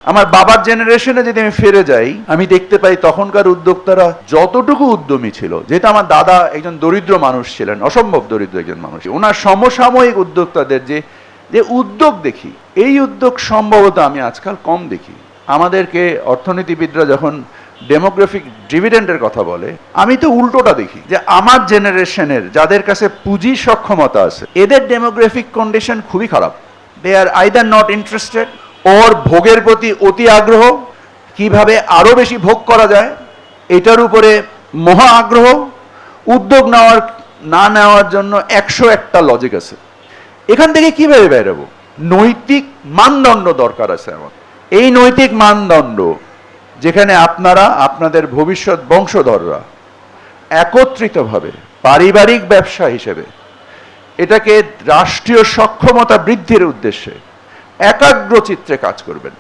আমার বাবার জেনারেশনে যদি আমি ফিরে যাই, আমি দেখতে পাই তখনকার উদ্যোক্তারা যতটুকু উদ্যমী ছিল, যেহেতু আমার দাদা একজন দরিদ্র মানুষ ছিলেন, অসম্ভব দরিদ্র একজন মানুষ, ওনার সমসাময়িক উদ্যোক্তাদের যে উদ্যোগ দেখি, এই উদ্যোগ সম্ভবত আমি আজকাল কম দেখি। আমাদেরকে অর্থনীতিবিদরা যখন ডেমোগ্রাফিক ডিভিডেন্ডের কথা বলে, আমি তো উল্টোটা দেখি, যে আমার জেনারেশনের যাদের কাছে পুঁজি সক্ষমতা আছে, এদের ডেমোগ্রাফিক কন্ডিশন খুবই খারাপ। দে আর আইদার নট ইন্টারেস্টেড, ওর ভোগের প্রতি অতি আগ্রহ, কিভাবে আরো বেশি ভোগ করা যায় এটার উপরে মহা আগ্রহ, উদ্যোগ না নেওয়ার জন্য 101টা লজিক আছে। এখান থেকে কিভাবে বেরোবো? নৈতিক মানদণ্ড দরকার আছে আমার। এই নৈতিক মানদণ্ড যেখানে আপনারা আপনাদের ভবিষ্যৎ বংশধররা একত্রিতভাবে পারিবারিক ব্যবসা হিসেবে এটাকে রাষ্ট্রীয় সক্ষমতা বৃদ্ধির উদ্দেশ্যে একাগ্রচিত্তে কাজ করবেন।